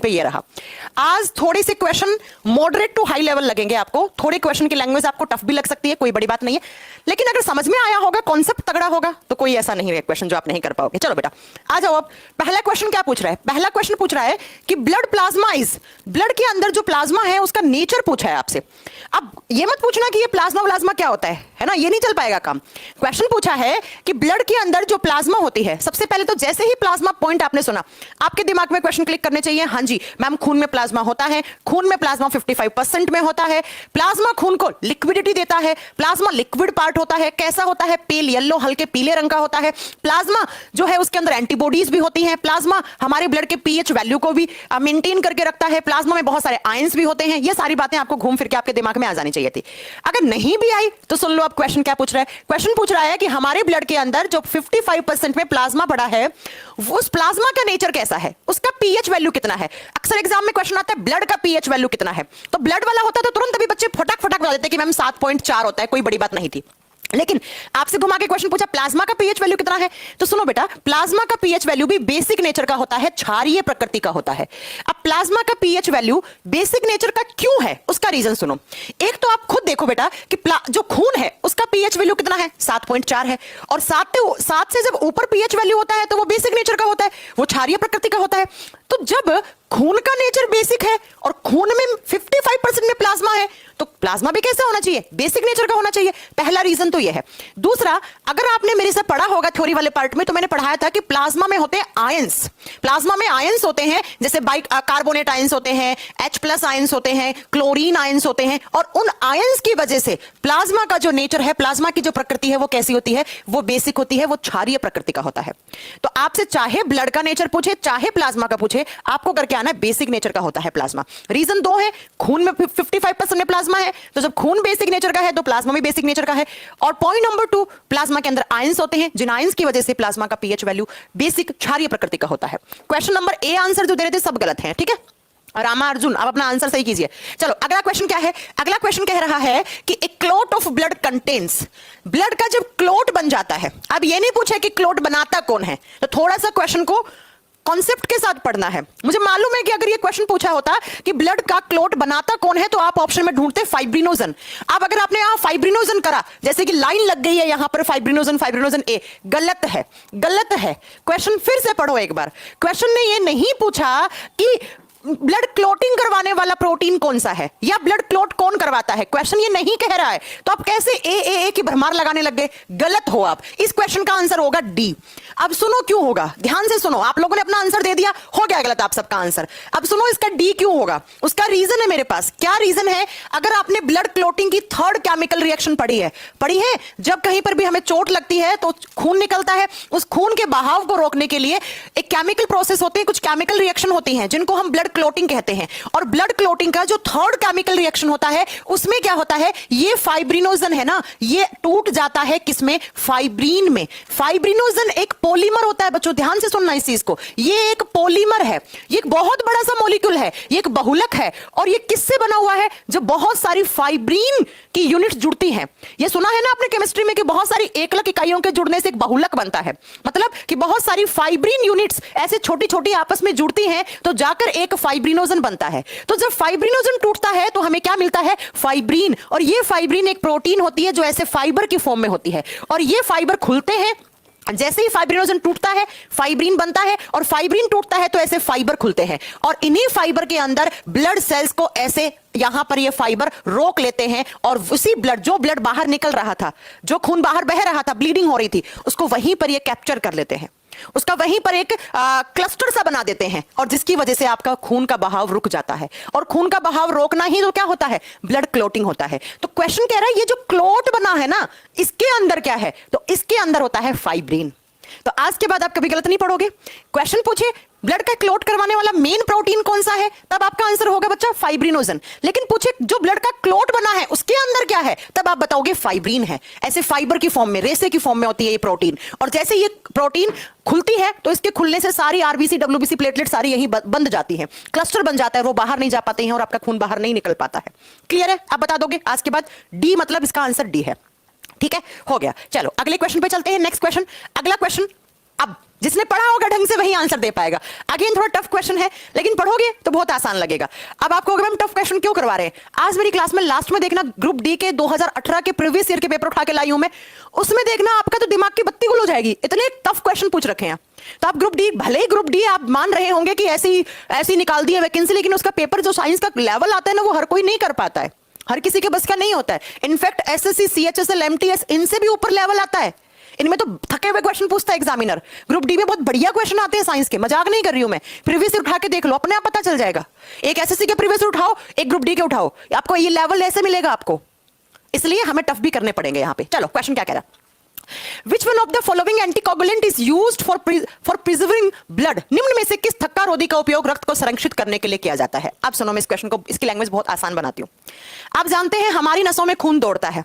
पे ये रहा। आज थोड़ी सी question moderate to high level लगेंगे आपको, थोड़ी क्वेश्चन की लैंग्वेज आपको टफ भी लग सकती है, कोई बड़ी बात नहीं है, लेकिन अगर समझ में आया होगा, कॉन्सेप्ट तगड़ा होगा, तो कोई ऐसा नहीं है क्वेश्चन जो आप नहीं कर पाओगे। चलो बेटा आ जाओ। अब पहला क्वेश्चन क्या पूछ रहा है? पहला क्वेश्चन पूछ रहा है कि ब्लड प्लाज्मा इज, ब्लड के अंदर जो प्लाज्मा है उसका नेचर पूछा है आपसे। अब ये मत पूछना कि ये प्लाज्मा प्लाज्मा क्या होता है ना, ये नहीं चल पाएगा काम। क्वेश्चन पूछा है कि ब्लड के अंदर जो प्लाज्मा होती है, सबसे पहले तो जैसे ही प्लाज्मा पॉइंट आपने सुना, आपके दिमाग में क्वेश्चन क्लिक करने चाहिए, हाँ जी मैम खून में प्लाज्मा होता है, खून में प्लाज्मा 55% में होता है, प्लाज्मा खून को लिक्विडिटी देता है, प्लाज्मा लिक्विड पार्ट होता है, कैसा होता है? पेल येलो, हल्के पीले रंग का होता है। प्लाज्मा जो है उसके अंदर एंटीबॉडीज भी होती हैं, प्लाज्मा हमारे ब्लड के पीएच वैल्यू को भी मेंटेन करके रखता है, प्लाज्मा में बहुत सारे आयंस भी होते हैं। ये सारी बातें आपको घूम फिर के आपके दिमाग में आ जानी चाहिए थी। अगर नहीं भी आई तो सुन लो अब क्वेश्चन क्या पूछ रहा है। क्वेश्चन पूछ रहा है कि हमारे ब्लड के अंदर जो 55% में प्लाज्मा पड़ा है, उस प्लाज्मा का नेचर कैसा है, उसका पीएच वैल्यू कितना है। अक्सर एग्जाम में क्वेश्चन आता है ब्लड का पीएच वैल्यू कितना है, तो ब्लड वाला होता तो तुरंत अभी बच्चे फटाक फटाक बता देते कि मैम 7.4 होता है, कोई बड़ी बात नहीं थी। लेकिन आपसे घुमा के क्वेश्चन पूछा प्लाज्मा का पीएच वैल्यू कितना है, तो सुनो बेटा प्लाज्मा का पीएच वैल्यू भी बेसिक नेचर का होता है, क्षारीय प्रकृति का होता है। अब प्लाज्मा का पीएच वैल्यू बेसिक नेचर का क्यों है, उसका रीजन सुनो। एक तो आप खुद देखो बेटा कि जो खून है उसका पीएच वैल्यू कितना है, 7.4 है, और 7 से जब ऊपर पीएच वैल्यू होता है तो वो बेसिक नेचर का होता है, वो क्षारीय प्रकृति का होता है। तो जब खून का नेचर बेसिक है और खून में 55% में प्लाज्मा है, तो प्लाज्मा भी कैसा होना चाहिए, बेसिक नेचर का होना चाहिए। पहला रीजन तो यह है। दूसरा, अगर आपने मेरे से पढ़ा होगा थ्योरी वाले पार्ट में, तो मैंने पढ़ाया था कि प्लाज्मा में होते हैं आयंस, प्लाज्मा में आयंस होते हैं, जैसे कार्बोनेट आयंस होते हैं, H+ आयंस होते हैं, क्लोरीन आयंस होते हैं, और उन आयंस की वजह से प्लाज्मा का जो नेचर है, प्लाज्मा की जो प्रकृति है वो कैसी होती है, वो बेसिक होती है, वो क्षारीय प्रकृति का होता है। तो आपसे चाहे ब्लड का नेचर पूछे चाहे प्लाज्मा का पूछे, आपको करके आना बेसिक नेचर का होता है प्लाज्मा। रीजन दो है, खून में 55% में प्लाज्मा है, तो जब खून बेसिक नेचर का है तो प्लाज्मा भी बेसिक नेचर का है। और पॉइंट नंबर 2, प्लाज्मा के अंदर आयंस होते हैं, जिन आयंस की वजह से प्लाज्मा का पीएच वैल्यू बेसिक क्षारीय प्रकृति का होता है। क्वेश्चन नंबर ए आंसर जो दे रहे थे सब गलत है, ठीक है। रामा अर्जुन आप अपना आंसर सही कीजिए। चलो अगला क्वेश्चन क्या है, अगला क्वेश्चन कह रहा है कि एक clot of blood contains, blood का जब क्लॉट बन जाता है, अब ये नहीं पूछा कि क्लॉट बनाता कौन है, तो थोड़ा सा क्वेश्चन को कॉन्सेप्ट के साथ पढ़ना है। मुझे मालूम है कि अगर ये क्वेश्चन पूछा होता कि ब्लड का क्लॉट बनाता कौन है, तो आप ऑप्शन में ढूंढते फाइब्रिनोजन। अब अगर आपने यहां फाइब्रिनोजन करा, जैसे कि लाइन लग गई है यहां पर फाइब्रिनोजन फाइब्रिनोजन ए, गलत है, गलत है। क्वेश्चन फिर से पढ़ो एक बार। क्वेश्चन ने ये नहीं पूछा कि ब्लड क्लॉटिंग करवाने वाला प्रोटीन कौन सा है या ब्लड क्लॉट कौन करवाता है, क्वेश्चन ये नहीं कह रहा है। तो आप कैसे ए की भरमार लगाने लग गए, गलत हो आप। इस क्वेश्चन का आंसर होगा डी। अब सुनो क्यों होगा, ध्यान से सुनो। आप लोगों ने अपना आंसर दे दिया, हो गया गलत आप सबका आंसर। अब सुनो इसका डी क्यों होगा, उसका रीजन है मेरे पास। क्या रीजन है? अगर आपने ब्लड क्लॉटिंग की थर्ड केमिकल रिएक्शन पढ़ी है, जब कहीं पर भी हमें चोट लगती है तो खून निकलता है, उस खून के बहाव को रोकने के लिए एक केमिकल प्रोसेस होती है, कुछ केमिकल रिएक्शन होती हैं जिनको हम ब्लड क्लॉटिंग कहते हैं। और ब्लड क्लॉटिंग का जो थर्ड केमिकल रिएक्शन होता है, उसमें क्या होता है, ये फाइब्रिनोजन है ना, ये टूट जाता है किसमें, फाइब्रिन में। फाइब्रिनोजन एक पॉलीमर होता है बच्चों, ध्यान से सुनना इस चीज को। ये एक पॉलीमर है, ये एक बहुत बड़ा सा मॉलिक्यूल है, ये एक बहुलक है। और ये किससे बना हुआ है, जो बहुत सारी फाइब्रिन की यूनिट्स जुड़ती हैं। ये सुना है ना आपने केमिस्ट्री में कि बहुत सारी एकलक इकाइयों के जुड़ने से एक बहुलक बनता है, मतलब कि बहुत सारी फाइब्रिन यूनिट्स ऐसे छोटी छोटी आपस में जुड़ती हैं तो जाकर एक फाइब्रिनोजन बनता है। तो जब फाइब्रिनोजन टूटता है तो हमें क्या मिलता है, फाइब्रिन। और ये फाइब्रिन एक प्रोटीन होती है जो ऐसे फाइबर की फॉर्म में होती है, और ये फाइबर खुलते हैं। जैसे ही फाइब्रिनोजन टूटता है फाइब्रिन बनता है, और फाइब्रिन टूटता है तो ऐसे फाइबर खुलते हैं, और इन्हीं फाइबर के अंदर ब्लड सेल्स को ऐसे यहां पर ये फाइबर रोक लेते हैं, और उसी ब्लड, जो ब्लड बाहर निकल रहा था, जो खून बाहर बह रहा था, ब्लीडिंग हो रही थी, उसको वहीं पर ये कैप्चर कर लेते हैं, उसका वहीं पर एक क्लस्टर सा बना देते हैं, और जिसकी वजह से आपका खून का बहाव रुक जाता है। और खून का बहाव रोकना ही तो क्या होता है, ब्लड क्लॉटिंग होता है। तो क्वेश्चन कह रहा है ये जो क्लॉट बना है ना, इसके अंदर क्या है, तो इसके अंदर होता है फाइब्रिन। तो आज के बाद आप कभी गलत नहीं पढ़ोगे। क्वेश्चन पूछे ब्लड का क्लॉट करवाने वाला मेन प्रोटीन कौन सा है, तब आपका आंसर होगा बच्चा फाइब्रिनोजन। लेकिन पूछे जो ब्लड का क्लॉट बना है उसके अंदर क्या है, तब आप बताओगे फाइब्रिन है। ऐसे फाइबर की फॉर्म में, रेसे की फॉर्म में होती है ये प्रोटीन, और जैसे ये प्रोटीन खुलती है तो इसके खुलने से सारी आरबीसी, डब्ल्यूबीसी, प्लेटलेट सारी यही बंद जाती है, क्लस्टर बन जाता है, वो बाहर नहीं जा पाते हैं और आपका खून बाहर नहीं निकल पाता है। क्लियर है? आप बता दोगे आज के बाद डी, मतलब इसका आंसर डी है। ठीक है, हो गया। चलो अगले क्वेश्चन पे चलते हैं। नेक्स्ट क्वेश्चन, अगला क्वेश्चन। अब जिसने पढ़ा होगा ढंग से वही आंसर दे पाएगा। अगेन थोड़ा टफ क्वेश्चन है, लेकिन पढ़ोगे तो बहुत आसान लगेगा। अब आपको अगर हम टफ क्वेश्चन क्यों करवा रहे हैं, आज मेरी क्लास में लास्ट में देखना ग्रुप डी के 2018 के प्रीवियस ईयर के पेपर उठा के लाई हूं मैं, उसमें देखना आपका तो दिमाग की बत्ती गुल हो जाएगी, इतने टफ क्वेश्चन पूछ रखे हैं। तो आप ग्रुप डी, भले ही ग्रुप डी आप मान रहे होंगे कि ऐसी निकाल दी है वैकेंसी, लेकिन उसका पेपर जो साइंस का लेवल आता है ना, वो हर कोई नहीं कर पाता है, हर किसी के बस का नहीं होता है। इनफैक्ट एसएससी, सीएचएसएल, एमटीएस, इनसे भी ऊपर लेवल आता है। इनमें तो थके हुए क्वेश्चन पूछता है एग्जामिनर। ग्रुप डी में बहुत बढ़िया क्वेश्चन आते हैं साइंस के, मजाक नहीं कर रही हूं मैं। प्रीवियस उठा के देख लो, अपने आप पता चल जाएगा। एक एसएससी के प्रीवियस उठाओ, एक ग्रुप डी के उठाओ, आपको ये लेवल ऐसे मिलेगा आपको। इसलिए हमें टफ भी करने पड़ेंगे यहां पे। चलो क्वेश्चन क्या कह रहा है, Which one of the following anticoagulant is used for preserving blood? निम्न में से किस थक्का रोधी का उपयोग रक्त को संरक्षित करने के लिए किया जाता है? आप सुनो, मैं इस क्वेश्चन को, इसकी लैंग्वेज बहुत आसान बनाती हूँ। आप जानते हैं हमारी नसों में खून दौड़ता है,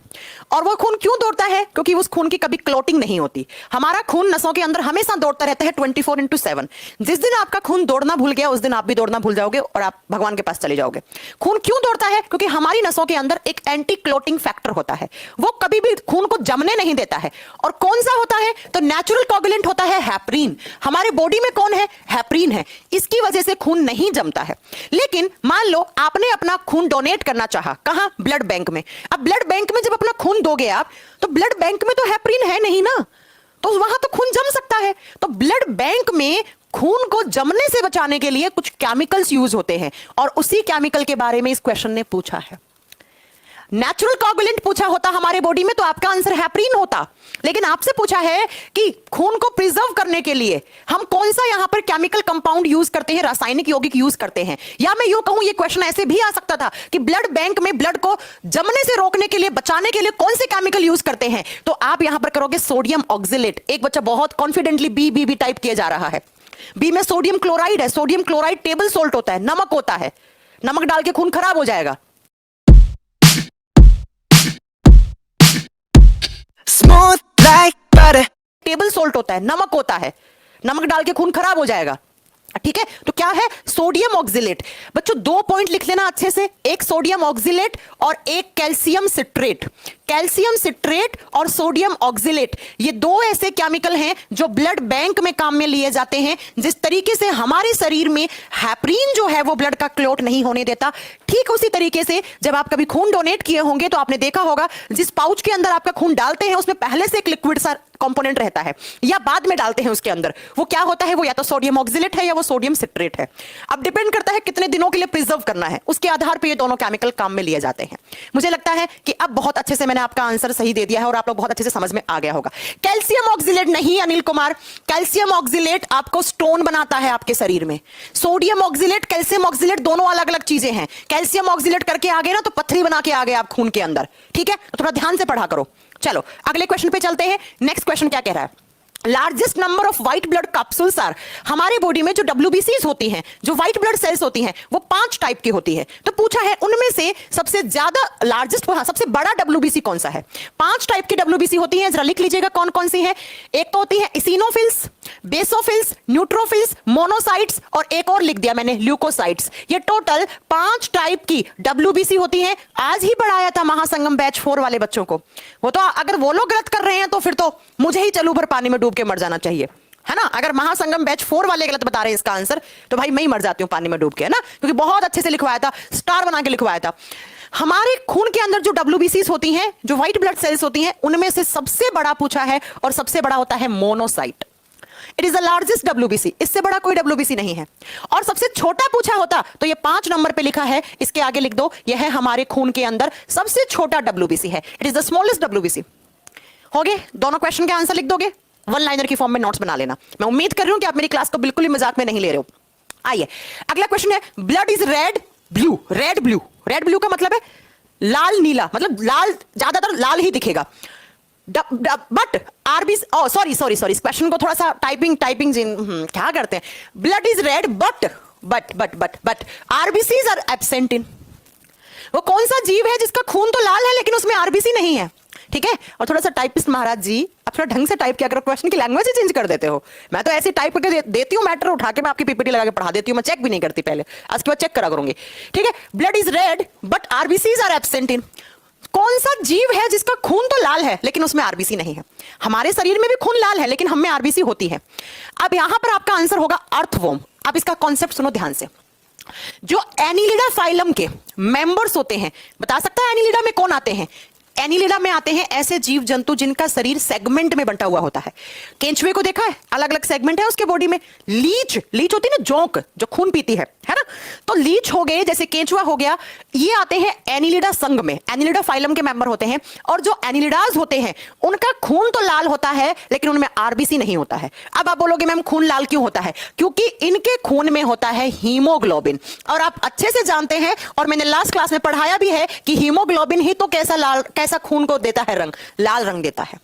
और वो खून क्यों दौड़ता है? क्योंकि उस खून की कभी क्लोटिंग नहीं होती। हमारा खून नसों के अंदर हमेशा दौड़ता रहता है 24/7। जिस दिन आपका खून दौड़ना भूल गया, उस दिन आप भी दौड़ना भूल जाओगे और आप भगवान के पास चले जाओगे। खून क्यों दौड़ता है? क्योंकि हमारी नसों के अंदर एक एंटी क्लोटिंग फैक्टर होता है, वो कभी भी खून को जमने नहीं देता है। और कौन सा होता है? तो नेचुरल कोगुलेंट होता है हेपरीन। हमारे बॉडी में कौन है? हेपरीन है। इसकी वजह से खून नहीं जमता है। लेकिन मान लो आपने अपना खून डोनेट करना चाहा, कहां? ब्लड बैंक में। अब ब्लड बैंक में जब अपना खून दोगे आप, तो ब्लड बैंक में तो हेपरीन है नहीं ना, तो वहां तो खून जम सकता है। तो ब्लड बैंक में खून को जमने से बचाने के लिए कुछ केमिकल्स यूज होते हैं, और उसी केमिकल के बारे में इस क्वेश्चन ने पूछा है। नेचुरल कोगुलेंट पूछा होता हमारे बॉडी में तो आपका आंसर हेपरीन होता, लेकिन आपसे पूछा है कि खून को प्रिजर्व करने के लिए हम कौन सा यहां पर केमिकल कंपाउंड यूज करते हैं, रासायनिक यौगिक यूज करते हैं। या मैं यूं कहूं, ये क्वेश्चन ऐसे भी आ सकता था कि ब्लड बैंक में ब्लड को जमने से रोकने के लिए, बचाने के लिए कौन से केमिकल यूज करते हैं, तो आप यहां पर करोगे सोडियम ऑक्जेलेट। एक बच्चा बहुत confidently B B B type किया जा रहा है। बी में सोडियम क्लोराइड है। सोडियम क्लोराइड टेबल सोल्ट होता है, नमक होता है। नमक डाल के खून खराब हो जाएगा। Smooth like butter. Table salt होता है, नमक होता है। नमक डाल के खून खराब हो जाएगा। ठीक है, तो क्या है? Sodium oxalate. बच्चों 2 पॉइंट लिख लेना अच्छे से, एक सोडियम ऑक्जिलेट और एक कैल्शियम सिट्रेट। कैल्शियम सिट्रेट और सोडियम ऑक्जिलेट, ये दो ऐसे केमिकल हैं जो ब्लड बैंक में काम में लिए जाते हैं। जिस तरीके से हमारे शरीर में हेपरीन जो है वो ब्लड का क्लॉट नहीं होने देता, ठीक उसी तरीके से जब आप कभी खून डोनेट किए होंगे तो आपने देखा होगा जिस पाउच के अंदर आपका खून डालते हैं उसमें पहले से एक लिक्विड सा कंपोनेंट रहता है, या बाद में डालते हैं उसके अंदर, वो क्या होता है? वो या तो सोडियम ऑक्जिलेट है या वो सोडियम सिट्रेट है। अब डिपेंड करता है कितने दिनों के लिए प्रिजर्व करना है, उसके आधार पर ये दोनों केमिकल काम में लिए जाते हैं। मुझे लगता है कि अब बहुत अच्छे से मैंने आपका आंसर सही दे दिया है और आप लोग बहुत अच्छे से समझ में आ गया होगा। कैल्शियम ऑक्जिलेट नहीं अनिल कुमार, कैल्शियम ऑक्जिलेट आपको स्टोन बनाता है आपके शरीर में। सोडियम ऑक्जिलेट, कैल्शियम ऑक्जिलेट दोनों अलग अलग चीजें हैं। कैल्शियम ऑक्जिलेट करके आ गए ना तो पत्थरी बना के आ गए आप खून के अंदर। ठीक है, तो थोड़ा ध्यान से पढ़ा करो। चलो अगले क्वेश्चन पे चलते हैं। नेक्स्ट क्वेश्चन क्या कह रहा है? Largest number of white blood capsules are. हमारे बॉडी में जो WBCs होती हैं, जो व्हाइट ब्लड सेल्स होती हैं, वो 5 टाइप की होती है। तो पूछा है उनमें से सबसे ज्यादा लार्जेस्ट, सबसे बड़ा WBC कौन सा है? 5 टाइप की WBC होती हैं, जरा लिख लीजिएगा कौन कौन सी है। एक तो होती है इसिनोफिल्स, बेसोफिल्स, न्यूट्रोफिल्स, मोनोसाइट्स, और एक और लिख दिया मैंने ल्यूकोसाइट्स। ये टोटल 5 टाइप की WBC होती हैं। आज ही पढ़ाया था महासंगम बैच 4 वाले बच्चों को। वो तो अगर वो लोग गलत कर रहे हैं तो फिर तो मुझे ही चलू भर पानी में डूब के मर जाना चाहिए, है ना। अगर महासंगम बैच 4 वाले गलत बता रहे हैं इसका आंसर, तो भाई मैं ही मर जाती हूं पानी में डूब के, है ना, क्योंकि बहुत अच्छे से लिखवाया था, स्टार बना के लिखवाया था। हमारे खून के अंदर जो WBCs होती हैं, जो व्हाइट ब्लड सेल्स होती हैं, उनमें से सबसे बड़ा पूछा है, और सबसे बड़ा होता है monocyte. It is the largest WBC, इससे बड़ा कोई WBC नहीं है। और सबसे छोटा पूछा होता तो ये 5 नंबर पे लिखा है, इसके आगे लिख दो, यह है हमारे खून के अंदर सबसे छोटा WBC है। It is the smallest WBC। हो गए दोनों क्वेश्चन के आंसर लिख दोगे, 1 लाइनर की फॉर्म में नोट्स बना लेना। मैं उम्मीद कर रही हूं कि आप मेरी क्लास को बिल्कुल ही मजाक में नहीं ले रहे हो। आइए अगला क्वेश्चन है, blood is red blue. Red blue, red blue का मतलब है लाल नीला, मतलब लाल, ज्यादातर लाल ही दिखेगा। बट आरबीसी, सॉरी इस क्वेश्चन को थोड़ा सा टाइपिंग क्या करते हैं। Blood is red but RBCs are absent in. वो कौन सा जीव है जिसका खून तो लाल है लेकिन उसमें आरबीसी नहीं है? ठीक है, और थोड़ा सा टाइपिस्ट महाराज जी, आप थोड़ा ढंग से टाइप किया करो, क्वेश्चन की लैंग्वेज ही चेंज कर देते हो। मैं तो ऐसे टाइप करके देती हूँ, मैटर उठा के मैं आपकी PPT लगा के पढ़ा देती हूँ, मैं चेक भी नहीं करती पहले, आज के बाद चेक करा करूंगी। ठीक है, blood is red but RBCs are absent in. कौन सा जीव है जिसका खून तो लाल है लेकिन उसमें आरबीसी नहीं है? हमारे शरीर में भी खून लाल है लेकिन हम में आरबीसी होती है। अब यहां पर आपका आंसर होगा अर्थवॉर्म। अब इसका कॉन्सेप्ट सुनो ध्यान से। जो एनिलिडा फाइलम के मेंबर्स होते हैं, बता सकता है एनिलिडा में कौन आते हैं? एनिलिडा में आते हैं ऐसे जीव जंतु जिनका शरीर सेगमेंट में बंटा हुआ होता है। केंचुए को देखा है, अलग अलग सेगमेंट है उसके बॉडी में। लीच होती है ना, जोंक जो खून पीती है ना, तो लीच हो गए, जैसे केंचुआ हो गया, ये आते हैं एनिलिडा संघ में, एनिलिडा फाइलम के मेंबर होते हैं। और जो एनिलिडाज होते हैं उनका खून तो लाल होता है लेकिन उनमें आरबीसी नहीं होता है। अब आप बोलोगे मैम खून लाल क्यों होता है? क्योंकि इनके खून में होता है हीमोग्लोबिन। और आप अच्छे से जानते हैं, और मैंने लास्ट क्लास में पढ़ाया भी है कि हीमोग्लोबिन ही तो कैसा खून को देता है रंग, लाल रंग देता है।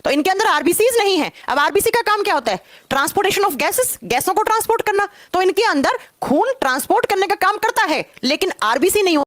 तो इनके अंदर आरबीसीज नहीं है। अब आरबीसी का काम क्या होता है? ट्रांसपोर्टेशन ऑफ गैसेस, गैसों को ट्रांसपोर्ट करना। तो इनके अंदर खून ट्रांसपोर्ट करने का काम करता है लेकिन आरबीसी नहीं